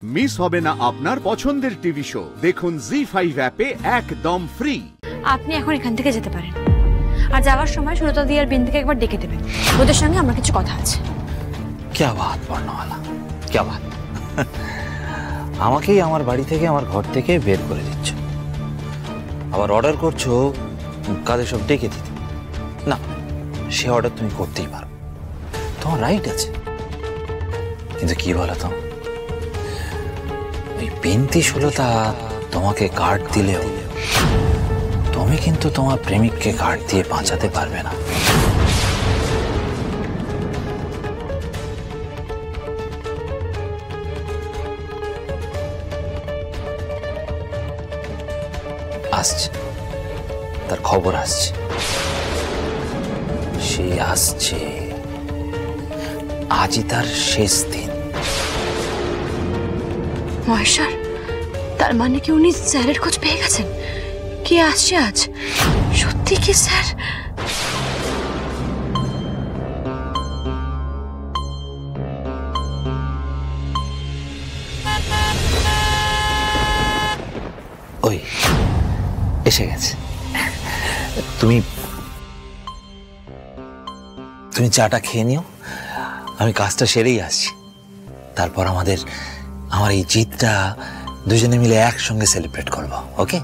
Miss হবে না আপনার পছন্দের টিভি শো। দেখুন জি5 অ্যাপে একদম ফ্রি। আপনি এখন এখান থেকে যেতে পারেন, আর যাওয়ার সময় সুলতা দি আর বিন্দিকে একবার ডেকে দেবেন, ওদের সঙ্গে আমার কিছু কথা আছে। क्या बात বর্ণমালা, क्या बात। আমাকেই আমার বাড়ি থেকে, আমার ঘর থেকে বের করে দিচ্ছ, আবার অর্ডার করছো কাদের সব ডেকে দিতে। না, সে অর্ডার তুমি করতেই পারো, তোমার রাইট আছে। কিন্তু কি বলো তো, ওই বিন্তি সুলতা তোমাকে কার্ড দিলেও তুমি কিন্তু তোমার প্রেমিককে কার্ড দিয়ে বাঁচাতে পারবে না। আসছে, তার খবর আসছে, সে আসছে, আজই তার শেষ দিন। মহেশ্বর, তার মানে কি উনি স্যারের খোঁজ পেয়ে গেছেন? কে আসছে আজ? সত্যি কি স্যার? ওই এসে গেছে। তুমি তুমি চাটা খেয়ে নিও, আমি কাজটা সেরেই আসছি। তারপর আমার এই জিতটা দুজনে মিলে একসঙ্গে সেলিব্রেট করব। ওকে?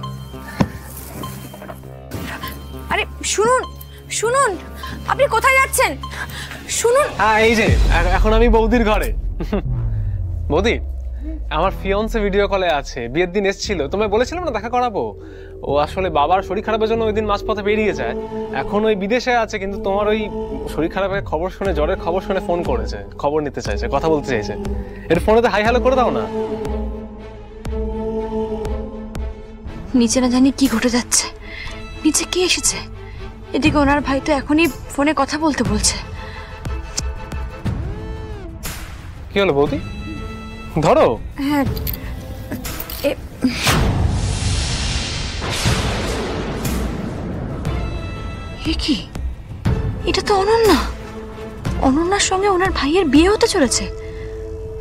আরে শুনুন শুনুন, আপনি কোথায় যাচ্ছেন? শুনুন। হ্যাঁ, এই যে এখন আমি বৌদির ঘরে। বৌদি, আমার ফিয়ন্সে ভিডিও কলে আছে, বিয়ের দিন এসেছিল, তোমায় বলেছিলাম না দেখা করাবো। ও আসলে বাবার শরীর খারাপের জন্য ওই দিন মাঝপথে বেরিয়ে যায়, এখন ওই বিদেশে আছে। কিন্তু তোমার ওই শরীর খারাপের খবর শুনে, জ্বরের খবর শুনে ফোন করেছে, খবর নিতে চাইছে, কথা বলতে চাইছে। এর ফোনেতে হাই হ্যালো করে দাও না। নিচে না জানি কি ঘটে যাচ্ছে, নিচে কে এসেছে? এদিকে ওনার ভাই তো এখনই ফোনে কথা বলতে বলছে। কি হলো বৌদি, ধরো। হ্যাঁ, কি এটা তো অনন্যা। অনন্যার সঙ্গে ওনার ভাইয়ের বিয়ে হতে চলেছে,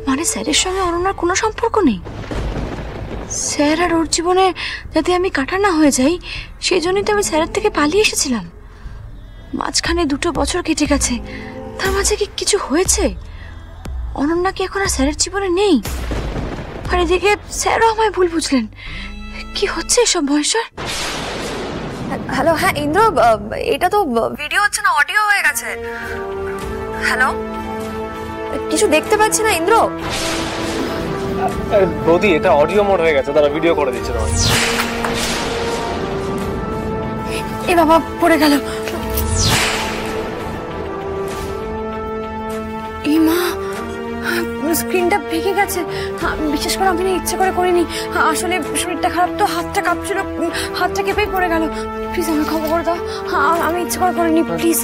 মানে স্যারের সঙ্গে অনন্যার কোনো সম্পর্ক নেই। স্যার আর ওর জীবনে যাতে আমি কাটা না হয়ে যাই, সেই জন্যই তো আমি স্যারের থেকে পালিয়ে এসেছিলাম। মাঝখানে 2 বছর কেটে গেছে, তার মাঝে কি কিছু হয়েছে? অনন্যা কি এখন আর স্যারের জীবনে নেই? আর এদিকে স্যারও আমায় ভুল বুঝলেন। কি হচ্ছে এসব মহেশ্বর? হ্যালো, হ্যাঁ ইন্দ্র, এটা তো ভিডিও হচ্ছে না, অডিও হয়ে গেছে। হ্যালো, কিছু দেখতে পাচ্ছি না ইন্দ্র। বৌদি, এটা অডিও মোড হয়ে গেছে, তারা ভিডিও করে দিচ্ছে তোমার। এ বাবা, পড়ে গেল। এই মা, স্ক্রিনটা ভেঙে গেছে। বিশেষ করে আমি ইচ্ছে করে করিনি, আসলে শরীরটা খারাপ তো, হাতটা কাঁপছিল, হাতটা কেঁপেই পড়ে গেল। প্লিজ আমাকে খবর করে দাও, আমি ইচ্ছে করে করিনি, প্লিজ।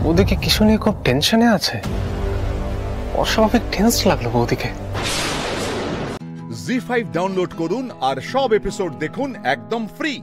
বৌদিকে কিছু নিয়ে খুব টেনশনে আছে, অস্বাভাবিক টেন্স লাগলো বৌদিকে। জি5 ডাউনলোড করুন আর সব এপিসোড দেখুন একদম ফ্রি।